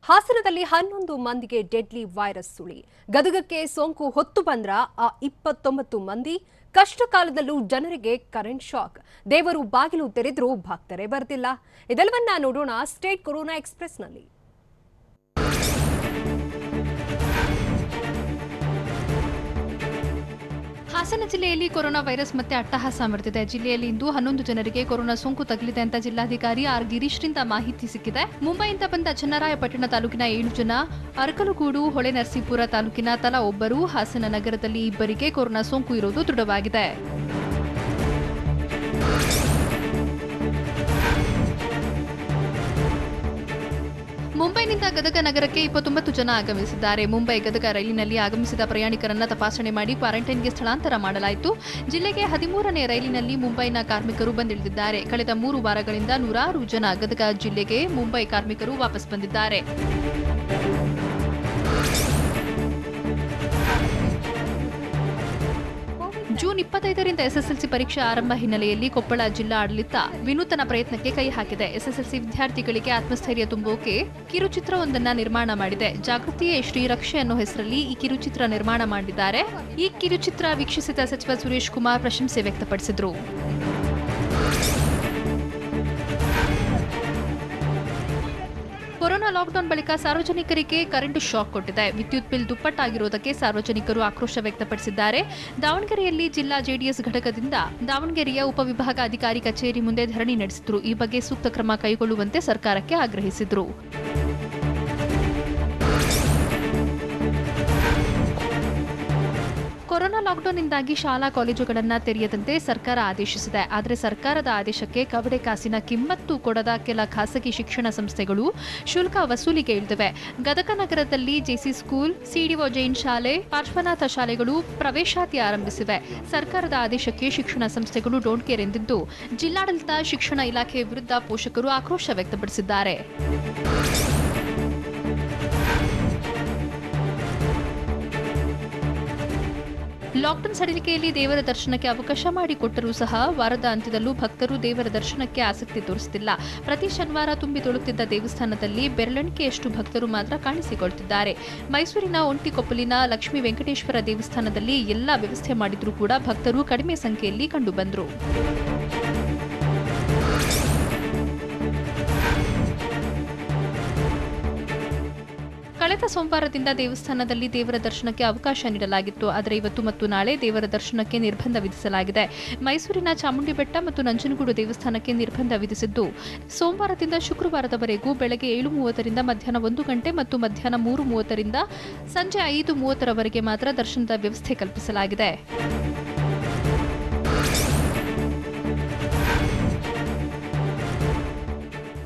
ಹಾಸನದಲ್ಲಿ 11 ಮಂದಿಗೆ ಡೆಡ್ಲಿ ವೈರಸ್ ಸುಳಿ. ಗದಗಕ್ಕೆ ಸೋಂಕು ಹೊತ್ತು ಬಂದ್ರ ಆ 29 ಮಂದಿ. ಕಷ್ಟ ಕಾಲದಲ್ಲೂ ಜನರಿಗೆ ಕರೆಂಟ್ ಶಾಕ್. ದೇವರು ಬಾಗಿಲು ತೆರೆದ್ರೂ ಭಕ್ತರೇ ಬರ್ತಿಲ್ಲ. ಇದೆಲ್ಲವನ್ನ ನೋಡೋಣ ಸ್ಟೇಟ್ ಕೊರೋನಾ ಎಕ್ಸ್‌ಪ್ರೆಸ್‌ನಲ್ಲಿ. ಹಾಸನ ಜಿಲ್ಲೆಯಲ್ಲಿ ಕೊರೋನಾ ವೈರಸ್ ಮತ್ತೆ ಅಟ್ಟಹಾಸ ಮೆರೆದಿದೆ. ಜಿಲ್ಲೆಯಲ್ಲಿ ಇಂದು 11 ಜನರಿಗೆ ಕೊರೋನಾ ಸೋಂಕು ತಗುಲಿದೆ ಅಂತ ಜಿಲ್ಲಾಧಿಕಾರಿ ಆರ್ ಗಿರೀಶ್ರಿಂದ ಮಾಹಿತಿ ಸಿಕ್ಕಿದೆ. ಮುಂಬೈಯಿಂದ ಬಂದ ಚನ್ನರಾಯಪಟ್ಟಣ ತಾಲೂಕಿನ 7 ಜನ, ಅರಕಲಗೂಡು, ಹೊಳೆನರಸೀಪುರ ತಾಲೂಕಿನ ತಲಾ ಒಬ್ಬರು, ಹಾಸನ ನಗರದಲ್ಲಿ 2 ಕೊರೋನಾ ಸೋಂಕು ಇರೋದು ದೃಢವಾಗಿದೆ. ಮುಂಬೈನಿಂದ ಗದಗ ನಗರಕ್ಕೆ 29 ಜನ ಆಗಮಿಸಿದ್ದಾರೆ. ಮುಂಬೈ ಗದಗ ರೈಲಿನಲ್ಲಿ ಆಗಮಿಸಿದ ಪ್ರಯಾಣಿಕರನ್ನ ತಪಾಸಣೆ ಮಾಡಿ ಕ್ವಾರಂಟೈನ್ಗೆ ಸ್ಥಳಾಂತರ ಮಾಡಲಾಯಿತು. ಜಿಲ್ಲೆಗೆ 13ನೇ ರೈಲಿನಲ್ಲಿ ಮುಂಬೈನ ಕಾರ್ಮಿಕರು ಬಂದಿಳಿದಿದ್ದಾರೆ. ಕಳೆದ 3 ವಾರಗಳಿಂದ ನೂರಾರು ಜನ ಗದಗ ಜಿಲ್ಲೆಗೆ ಮುಂಬೈ ಕಾರ್ಮಿಕರು ವಾಪಸ್ ಬಂದಿದ್ದಾರೆ. ಜೂನ್ 25ರಿಂದ ಎಸ್ಎಸ್ಎಲ್ಸಿ ಪರೀಕ್ಷೆ ಆರಂಭ ಹಿನ್ನೆಲೆಯಲ್ಲಿ ಕೊಪ್ಪಳ ಜಿಲ್ಲಾ ಆಡಳಿತ ವಿನೂತನ ಪ್ರಯತ್ನಕ್ಕೆ ಕೈ ಹಾಕಿದೆ. ಎಸ್ಎಸ್ಎಲ್ಸಿ ವಿದ್ಯಾರ್ಥಿಗಳಿಗೆ ಆತ್ಮಸ್ಥೈರ್ಯ ತುಂಬುವುದಕ್ಕೆ ಕಿರುಚಿತ್ರವೊಂದನ್ನು ನಿರ್ಮಾಣ ಮಾಡಿದೆ. ಜಾಗೃತಿಯೇ ಶ್ರೀರಕ್ಷೆ ಅನ್ನೋ ಹೆಸರಲ್ಲಿ ಈ ಕಿರುಚಿತ್ರ ನಿರ್ಮಾಣ ಮಾಡಿದ್ದಾರೆ. ಈ ಕಿರುಚಿತ್ರ ವೀಕ್ಷಿಸಿದ ಸಚಿವ ಸುರೇಶ್ ಕುಮಾರ್ ಪ್ರಶಂಸೆ ವ್ಯಕ್ತಪಡಿಸಿದರು. ಕೊರೋನಾ ಲಾಕ್ಡೌನ್ ಬಳಿಕ ಸಾರ್ವಜನಿಕರಿಗೆ ಕರೆಂಟ್ ಶಾಕ್ ಕೊಟ್ಟಿದೆ. ವಿದ್ಯುತ್ ಬಿಲ್ ದುಪ್ಪಟ್ಟಾಗಿರುವುದಕ್ಕೆ ಸಾರ್ವಜನಿಕರು ಆಕ್ರೋಶ ವ್ಯಕ್ತಪಡಿಸಿದ್ದಾರೆ. ದಾವಣಗೆರೆಯಲ್ಲಿ ಜಿಲ್ಲಾ ಜೆಡಿಎಸ್ ಘಟಕದಿಂದ ದಾವಣಗೆರೆಯ ಉಪವಿಭಾಗ ಅಧಿಕಾರಿ ಕಚೇರಿ ಮುಂದೆ ಧರಣಿ ನಡೆಸಿದ್ರು. ಈ ಬಗ್ಗೆ ಸೂಕ್ತ ಕ್ರಮ ಕೈಗೊಳ್ಳುವಂತೆ ಸರ್ಕಾರಕ್ಕೆ ಆಗ್ರಹಿಸಿದ್ರು. ಕೊರೋನಾ ಲಾಕ್ಡೌನ್ನಿಂದಾಗಿ ಶಾಲಾ ಕಾಲೇಜುಗಳನ್ನು ತೆರೆಯದಂತೆ ಸರ್ಕಾರ ಆದೇಶಿಸಿದೆ. ಆದರೆ ಸರ್ಕಾರದ ಆದೇಶಕ್ಕೆ ಕವಡೆ ಕಾಸಿನ ಕಿಮ್ಮತ್ತು ಕೊಡದ ಕೆಲ ಖಾಸಗಿ ಶಿಕ್ಷಣ ಸಂಸ್ಥೆಗಳು ಶುಲ್ಕ ವಸೂಲಿಗೆ ಇಳಿದಿವೆ. ಗದಗ ನಗರದಲ್ಲಿ ಜೆಸಿ ಸ್ಕೂಲ್, ಸಿಡಿಒ ಜೈನ್ ಶಾಲೆ, ಪಾರ್ಶ್ವನಾಥ ಶಾಲೆಗಳು ಪ್ರವೇಶಾತಿ ಆರಂಭಿಸಿವೆ. ಸರ್ಕಾರದ ಆದೇಶಕ್ಕೆ ಶಿಕ್ಷಣ ಸಂಸ್ಥೆಗಳು ಡೋಂಟ್ ಕೇರ್ ಎಂದಿದ್ದು, ಜಿಲ್ಲಾಡಳಿತ ಶಿಕ್ಷಣ ಇಲಾಖೆ ವಿರುದ್ಧ ಪೋಷಕರು ಆಕ್ರೋಶ ವ್ಯಕ್ತಪಡಿಸಿದ್ದಾರೆ. ಲಾಕ್ಡೌನ್ ಸಡಿಲಿಕೆಯಲ್ಲಿ ದೇವರ ದರ್ಶನಕ್ಕೆ ಅವಕಾಶ ಮಾಡಿಕೊಟ್ಟರೂ ಸಹ ವಾರದ ಅಂತ್ಯದಲ್ಲೂ ಭಕ್ತರು ದೇವರ ದರ್ಶನಕ್ಕೆ ಆಸಕ್ತಿ ತೋರಿಸುತ್ತಿಲ್ಲ. ಪ್ರತಿ ಶನಿವಾರ ತುಂಬಿ ತುಳುತ್ತಿದ್ದ ದೇವಸ್ಥಾನದಲ್ಲಿ ಬೆರಳೆಣಿಕೆಯಷ್ಟು ಭಕ್ತರು ಮಾತ್ರ ಕಾಣಿಸಿಕೊಳ್ತಿದ್ದಾರೆ. ಮೈಸೂರಿನ ಒಂಟಿಕೊಪ್ಪಲಿನ ಲಕ್ಷ್ಮೀ ವೆಂಕಟೇಶ್ವರ ದೇವಸ್ಥಾನದಲ್ಲಿ ಎಲ್ಲಾ ವ್ಯವಸ್ಥೆ ಮಾಡಿದ್ರೂ ಕೂಡ ಭಕ್ತರು ಕಡಿಮೆ ಸಂಖ್ಯೆಯಲ್ಲಿ ಕಂಡುಬಂದರು. ಕಳೆದ ಸೋಮವಾರದಿಂದ ದೇವಸ್ಥಾನದಲ್ಲಿ ದೇವರ ದರ್ಶನಕ್ಕೆ ಅವಕಾಶ ನೀಡಲಾಗಿತ್ತು. ಆದರೆ ಇವತ್ತು ಮತ್ತು ನಾಳೆ ದೇವರ ದರ್ಶನಕ್ಕೆ ನಿರ್ಬಂಧ ವಿಧಿಸಲಾಗಿದೆ. ಮೈಸೂರಿನ ಚಾಮುಂಡಿ ಬೆಟ್ಟ ಮತ್ತು ನಂಜನಗೂಡು ದೇವಸ್ಥಾನಕ್ಕೆ ನಿರ್ಬಂಧ ವಿಧಿಸಿದ್ದು, ಸೋಮವಾರದಿಂದ ಶುಕ್ರವಾರದವರೆಗೂ ಬೆಳಗ್ಗೆ 7:30ರಿಂದ ಮಧ್ಯಾಹ್ನ 1 ಗಂಟೆ ಮತ್ತು ಮಧ್ಯಾಹ್ನ 3:30ರಿಂದ ಸಂಜೆ 5:30ರವರೆಗೆ ಮಾತ್ರ ದರ್ಶನದ ವ್ಯವಸ್ಥೆ ಕಲ್ಪಿಸಲಾಗಿದೆ.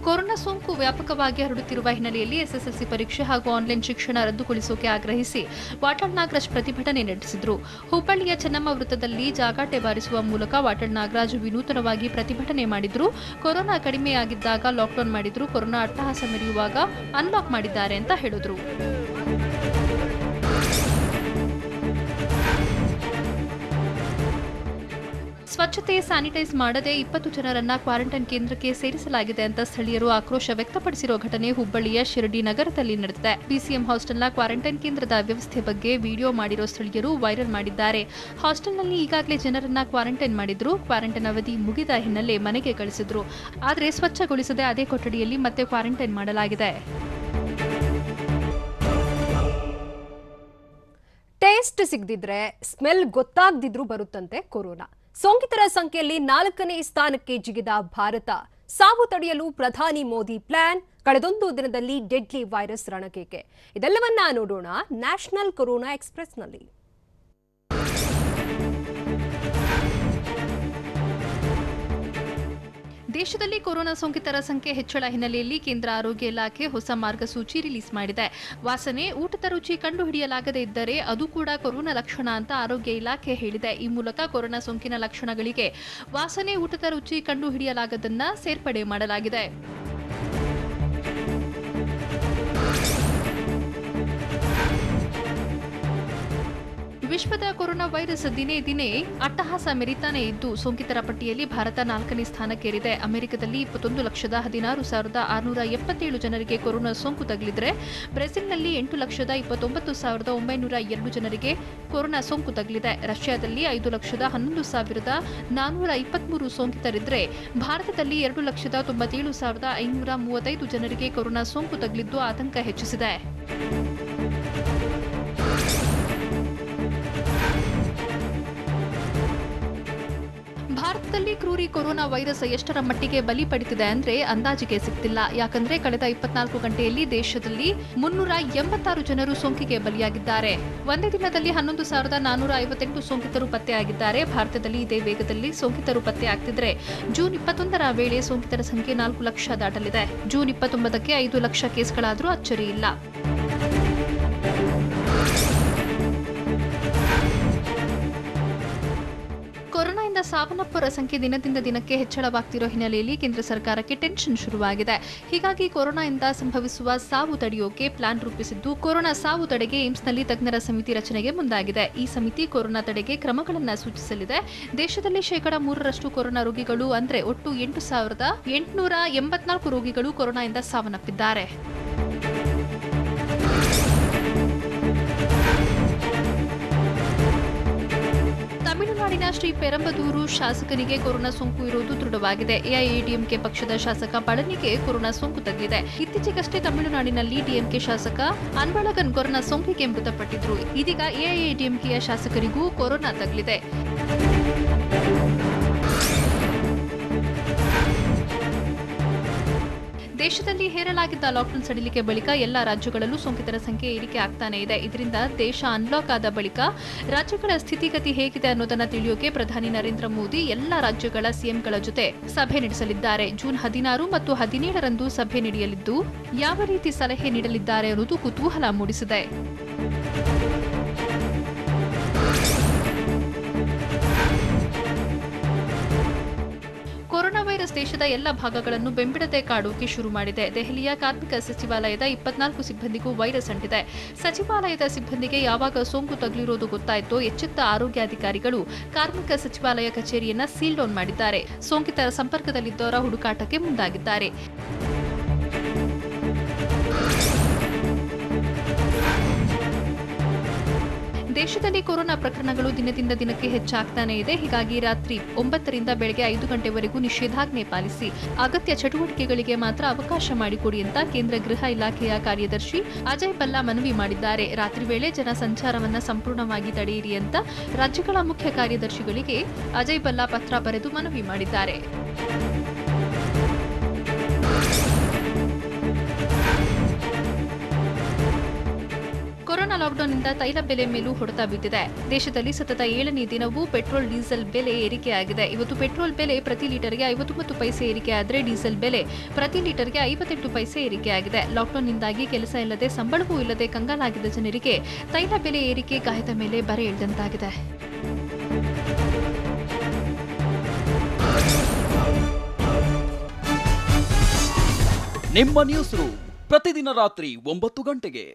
ಕೊರೋನಾ ಸೋಂಕು ವ್ಯಾಪಕವಾಗಿ ಹರಡುತ್ತಿರುವ ಹಿನ್ನೆಲೆಯಲ್ಲಿ ಎಸ್ಎಸ್ಎಲ್ಸಿ ಪರೀಕ್ಷೆ ಹಾಗೂ ಆನ್ಲೈನ್ ಶಿಕ್ಷಣ ರದ್ದುಗೊಳಿಸುವುದಕ್ಕೆ ಆಗ್ರಹಿಸಿ ವಾಟಾಳ್ ನಾಗರಾಜ್ ಪ್ರತಿಭಟನೆ ನಡೆಸಿದರು. ಹುಬ್ಬಳ್ಳಿಯ ಚೆನ್ನಮ್ಮ ವೃತ್ತದಲ್ಲಿ ಜಾಗಾಟೆ ಬಾರಿಸುವ ಮೂಲಕ ವಾಟಾಳ್ ನಾಗರಾಜ್ ವಿನೂತನವಾಗಿ ಪ್ರತಿಭಟನೆ ಮಾಡಿದ್ರು. ಕೊರೋನಾ ಕಡಿಮೆಯಾಗಿದ್ದಾಗ ಲಾಕ್ಡೌನ್ ಮಾಡಿದ್ರು, ಕೊರೋನಾ ಅಟ್ಟಹಾಸ ಮೆರೆಯುವಾಗ ಅನ್ಲಾಕ್ ಮಾಡಿದ್ದಾರೆ ಅಂತ ಹೇಳಿದ್ರು. ಸ್ವಚ್ಛತೆ ಸ್ಯಾನಿಟೈಸ್ ಮಾಡದೆ 20 ಜನರನ್ನ ಕ್ವಾರಂಟೈನ್ ಕೇಂದ್ರಕ್ಕೆ ಸೇರಿಸಲಾಗಿದೆ ಅಂತ ಸ್ಥಳೀಯರು ಆಕ್ರೋಶ ವ್ಯಕ್ತಪಡಿಸಿರುವ ಘಟನೆ ಹುಬ್ಬಳ್ಳಿಯ ಶಿರಡಿ ನಗರದಲ್ಲಿ ನಡೆದಿದೆ. ಬಿಸಿಎಂ ಹಾಸ್ಟೆಲ್ನ ಕ್ವಾರಂಟೈನ್ ಕೇಂದ್ರದ ವ್ಯವಸ್ಥೆ ಬಗ್ಗೆ ವಿಡಿಯೋ ಮಾಡಿರೋ ಸ್ಥಳೀಯರು ವೈರಲ್ ಮಾಡಿದ್ದಾರೆ. ಹಾಸ್ಟೆಲ್ನಲ್ಲಿ ಈಗಾಗಲೇ ಜನರನ್ನ ಕ್ವಾರಂಟೈನ್ ಮಾಡಿದ್ರು. ಕ್ವಾರಂಟೈನ್ ಅವಧಿ ಮುಗಿದ ಹಿನ್ನೆಲೆ ಮನೆಗೆ ಕಳಿಸಿದ್ರು. ಆದರೆ ಸ್ವಚ್ಛಗೊಳಿಸದೆ ಅದೇ ಕೊಠಡಿಯಲ್ಲಿ ಮತ್ತೆ ಕ್ವಾರಂಟೈನ್ ಮಾಡಲಾಗಿದೆ. ಟೇಸ್ಟ್ ಸಿಗದಿದ್ರೆ ಸ್ಮೆಲ್ ಗೊತ್ತಾಗದಿದ್ರೂ ಬರುತ್ತಂತೆ ಕೊರೋನಾ. ಸೋಂಕಿತರ ಸಂಖ್ಯೆಯಲ್ಲಿ 4ನೇ ಸ್ಥಾನಕ್ಕೆ ಜಿಗಿದ ಭಾರತ. ಸಾವು ತಡೆಯಲು ಪ್ರಧಾನಿ ಮೋದಿ ಪ್ಲಾನ್. ಕಳೆದೊಂದು ದಿನದಲ್ಲಿ ಡೆಡ್ಲಿ ವೈರಸ್ ರಣಕೇಕೆ. ಇದೆಲ್ಲವನ್ನ ನೋಡೋಣ ನ್ಯಾಷನಲ್ ಕೊರೋನಾ ಎಕ್ಸ್‌ಪ್ರೆಸ್‌ನಲ್ಲಿ. ದೇಶದಲ್ಲಿ ಕೊರೋನಾ ಸೋಂಕಿತರ ಸಂಖ್ಯೆ ಹೆಚ್ಚಳ ಹಿನ್ನೆಲೆಯಲ್ಲಿ ಕೇಂದ್ರ ಆರೋಗ್ಯ ಇಲಾಖೆ ಹೊಸ ಮಾರ್ಗಸೂಚಿ ರಿಲೀಸ್ ಮಾಡಿದೆ. ವಾಸನೆ, ಊಟದ ರುಚಿ ಕಂಡುಹಿಡಿಯಲಾಗದೇ ಇದ್ದರೆ ಅದು ಕೂಡ ಕೊರೋನಾ ಲಕ್ಷಣ ಅಂತ ಆರೋಗ್ಯ ಇಲಾಖೆ ಹೇಳಿದೆ. ಈ ಮೂಲಕ ಕೊರೋನಾ ಸೋಂಕಿನ ಲಕ್ಷಣಗಳಿಗೆ ವಾಸನೆ, ಊಟದ ರುಚಿ ಕಂಡುಹಿಡಿಯಲಾಗದನ್ನ ಸೇರ್ಪಡೆ ಮಾಡಲಾಗಿದೆ. ವಿಶ್ವದ ಕೊರೋನಾ ವೈರಸ್ ದಿನೇ ದಿನೇ ಅಟ್ಟಹಾಸ ಮೆರಿತಾನೇ ಇದ್ದು ಸೋಂಕಿತರ ಪಟ್ಟಿಯಲ್ಲಿ ಭಾರತ 4ನೇ ಸ್ಥಾನಕ್ಕೇರಿದೆ. ಅಮೆರಿಕದಲ್ಲಿ 21,24,677 ಜನರಿಗೆ ಕೊರೋನಾ ಸೋಂಕು ತಗುಲಿದ್ರೆ ಬ್ರೆಜಿಲ್ನಲ್ಲಿ 8,29,902 ಜನರಿಗೆ ಕೊರೋನಾ ಸೋಂಕು ತಗುಲಿದೆ. ರಷ್ಯಾದಲ್ಲಿ 5,11,423 ಸೋಂಕಿತರಿದ್ರೆ ಭಾರತದಲ್ಲಿ 2,97,535 ಜನರಿಗೆ ಕೊರೋನಾ ಸೋಂಕು ತಗುಲಿದ್ದು ಆತಂಕ ಹೆಚ್ಚಿಸಿದೆ. ಭಾರತದಲ್ಲಿ ಕ್ರೂರಿ ಕೊರೋನಾ ವೈರಸ್ ಎಷ್ಟರ ಮಟ್ಟಿಗೆ ಬಲಿ ಪಡೆದಿದೆ ಅಂದ್ರೆ ಅಂದಾಜಿಗೆ ಸಿಗ್ತಿಲ್ಲ. ಯಾಕಂದ್ರೆ ಕಳೆದ 24 ಗಂಟೆಯಲ್ಲಿ ದೇಶದಲ್ಲಿ 386 ಜನರು ಸೋಂಕಿಗೆ ಬಲಿಯಾಗಿದ್ದಾರೆ. ಒಂದೇ ದಿನದಲ್ಲಿ 11,458 ಸೋಂಕಿತರು ಪತ್ತೆಯಾಗಿದ್ದಾರೆ. ಭಾರತದಲ್ಲಿ ಇದೇ ವೇಗದಲ್ಲಿ ಸೋಂಕಿತರು ಪತ್ತೆಯಾಗ್ತಿದ್ರೆ ಜೂನ್ 21ರ ವೇಳೆ ಸೋಂಕಿತರ ಸಂಖ್ಯೆ 4 ಲಕ್ಷ ದಾಟಲಿದೆ. ಜೂನ್ 29ಕ್ಕೆ 5 ಲಕ್ಷ ಕೇಸ್ಗಳಾದರೂ ಅಚ್ಚರಿ ಇಲ್ಲ. ಕೊರೋನಾದಿಂದ ಸಾವನ್ನಪ್ಪರ ಸಂಖ್ಯೆ ದಿನದಿಂದ ದಿನಕ್ಕೆ ಹೆಚ್ಚಳವಾಗ್ತಿರೋ ಹಿನ್ನೆಲೆಯಲ್ಲಿ ಕೇಂದ್ರ ಸರ್ಕಾರಕ್ಕೆ ಟೆನ್ಷನ್ ಶುರುವಾಗಿದೆ. ಹೀಗಾಗಿ ಕೊರೋನಾದಿಂದ ಸಂಭವಿಸುವ ಸಾವು ತಡೆಯೋಕೆ ಪ್ಲಾನ್ ರೂಪಿಸಿದ್ದು ಕೊರೋನಾ ಸಾವು ತಡೆಗೆ ಏಮ್ಸ್ನಲ್ಲಿ ತಜ್ಞರ ಸಮಿತಿ ರಚನೆಗೆ ಮುಂದಾಗಿದೆ. ಈ ಸಮಿತಿ ಕೊರೋನಾ ತಡೆಗೆ ಕ್ರಮಗಳನ್ನು ಸೂಚಿಸಲಿದೆ. ದೇಶದಲ್ಲಿ 3% ಕೊರೋನಾ ರೋಗಿಗಳು ಅಂದ್ರೆ ಒಟ್ಟು 8,884 ರೋಗಿಗಳು ಕೊರೋನಾದಿಂದ ಸಾವನ್ನಪ್ಪಿದ್ದಾರೆ. ತಮಿಳುನಾಡಿನ ಶ್ರೀ ಪೆರಂಬದೂರು ಶಾಸಕನಿಗೆ ಕೊರೋನಾ ಸೋಂಕು ಇರುವುದು ದೃಢವಾಗಿದೆ. ಎಐಎಡಿಎಂಕೆ ಪಕ್ಷದ ಶಾಸಕ ಪಳನಿಗೆ ಕೊರೋನಾ ಸೋಂಕು ತಗುಲಿದೆ. ಇತ್ತೀಚೆಗಷ್ಟೇ ತಮಿಳುನಾಡಿನಲ್ಲಿ ಡಿಎಂಕೆ ಶಾಸಕ ಅನ್ಬಳಗನ್ ಕೊರೋನಾ ಸೋಂಕಿಗೆ ಮೃತಪಟ್ಟಿದ್ರು. ಇದೀಗ ಎಐಎಡಿಎಂಕೆಯ ಶಾಸಕರಿಗೂ ಕೊರೋನಾ ತಗುಲಿದೆ. ದೇಶದಲ್ಲಿ ಹೇರಲಾಗಿದ್ದ ಲಾಕ್ಡೌನ್ ಸಡಿಲಿಕೆ ಬಳಿಕ ಎಲ್ಲಾ ರಾಜ್ಯಗಳಲ್ಲೂ ಸೋಂಕಿತರ ಸಂಖ್ಯೆ ಏರಿಕೆ ಆಗ್ತಾನೆ ಇದೆ. ಇದರಿಂದ ದೇಶ ಅನ್ಲಾಕ್ ಆದ ಬಳಿಕ ರಾಜ್ಯಗಳ ಸ್ಥಿತಿಗತಿ ಹೇಗಿದೆ ಅನ್ನೋದನ್ನ ತಿಳಿಯೋಕೆ ಪ್ರಧಾನಿ ನರೇಂದ್ರ ಮೋದಿ ಎಲ್ಲಾ ರಾಜ್ಯಗಳ ಸಿಎಂಗಳ ಜೊತೆ ಸಭೆ ನಡೆಸಲಿದ್ದಾರೆ. ಜೂನ್ 16 ಮತ್ತು 17ರಂದು ಸಭೆ ನಡೆಯಲಿದ್ದು ಯಾವ ರೀತಿ ಸಲಹೆ ನೀಡಲಿದ್ದಾರೆ ಅನ್ನೋದು ಕುತೂಹಲ ಮೂಡಿಸಿದೆ. ಕೊರೋನಾ ವೈರಸ್ ದೇಶದ ಎಲ್ಲ ಭಾಗಗಳನ್ನು ಬೆಂಬಿಡದೆ ಕಾಡೋಕೆ ಶುರು ಮಾಡಿದೆ. ದೆಹಲಿಯ ಕಾರ್ಮಿಕ ಸಚಿವಾಲಯದ 24 ಸಿಬ್ಬಂದಿಗೂ ವೈರಸ್ ಅಂಟಿದೆ. ಸಚಿವಾಲಯದ ಸಿಬ್ಬಂದಿಗೆ ಯಾವಾಗ ಸೋಂಕು ತಗುಲಿರೋದು ಗೊತ್ತಾಯಿತೋ ಎಚ್ಚೆತ್ತ ಆರೋಗ್ಯಾಧಿಕಾರಿಗಳು ಕಾರ್ಮಿಕ ಸಚಿವಾಲಯ ಕಚೇರಿಯನ್ನ ಸೀಲ್ ಡೌನ್ ಮಾಡಿದ್ದಾರೆ. ಸೋಂಕಿತರ ಸಂಪರ್ಕದಲ್ಲಿದ್ದವರ ಹುಡುಕಾಟಕ್ಕೆ ಮುಂದಾಗಿದ್ದಾರೆ. ದೇಶದಲ್ಲಿ ಕೊರೋನಾ ಪ್ರಕರಣಗಳು ದಿನದಿಂದ ದಿನಕ್ಕೆ ಹೆಚ್ಚಾಗ್ತಾನೆ ಇದೆ. ಹೀಗಾಗಿ ರಾತ್ರಿ 9ರಿಂದ ಬೆಳಗ್ಗೆ 5 ಗಂಟೆವರೆಗೂ ನಿಷೇಧಾಜ್ಞೆ ಪಾಲಿಸಿ ಅಗತ್ಯ ಚಟುವಟಿಕೆಗಳಿಗೆ ಮಾತ್ರ ಅವಕಾಶ ಮಾಡಿಕೊಡಿ ಅಂತ ಕೇಂದ್ರ ಗೃಹ ಇಲಾಖೆಯ ಕಾರ್ಯದರ್ಶಿ ಅಜಯ್ ಭಲ್ಲಾ ಮನವಿ ಮಾಡಿದ್ದಾರೆ. ರಾತ್ರಿ ವೇಳೆ ಜನ ಸಂಚಾರವನ್ನ ಸಂಪೂರ್ಣವಾಗಿ ತಡೆಯಿರಿ ಅಂತ ರಾಜ್ಯಗಳ ಮುಖ್ಯ ಕಾರ್ಯದರ್ಶಿಗಳಿಗೆ ಅಜಯ್ ಭಲ್ಲಾ ಪತ್ರ ಬರೆದು ಮನವಿ ಮಾಡಿದ್ದಾರೆ. ಕೊರೋನಾ ಲಾಕ್ಡೌನ್ನಿಂದ ತೈಲ ಬೆಲೆ ಮೇಲೂ ಹೊಡೆತ ಬಿದ್ದಿದೆ. ದೇಶದಲ್ಲಿ ಸತತ 7ನೇ ದಿನವೂ ಪೆಟ್ರೋಲ್ ಡೀಸೆಲ್ ಬೆಲೆ ಏರಿಕೆಯಾಗಿದೆ. ಇವತ್ತು ಪೆಟ್ರೋಲ್ ಬೆಲೆ ಪ್ರತಿ ಲೀಟರ್ಗೆ 59 ಪೈಸೆ ಏರಿಕೆಯಾದರೆ ಡೀಸೆಲ್ ಬೆಲೆ ಪ್ರತಿ ಲೀಟರ್ಗೆ 58 ಪೈಸೆ ಏರಿಕೆಯಾಗಿದೆ. ಲಾಕ್ಡೌನ್ನಿಂದಾಗಿ ಕೆಲಸ ಇಲ್ಲದೆ ಸಂಬಳವೂ ಇಲ್ಲದೆ ಕಂಗಾಲಾಗಿದ್ದ ಜನರಿಗೆ ತೈಲ ಬೆಲೆ ಏರಿಕೆ ಗಾಯದ ಮೇಲೆ ಬರೆ ಎಳೆದಂತಾಗಿದೆ. ನಿಮ್ಮ ನ್ಯೂಸ್ ರೂಮ್ ಪ್ರತಿದಿನ ರಾತ್ರಿ 9 ಗಂಟೆಗೆ.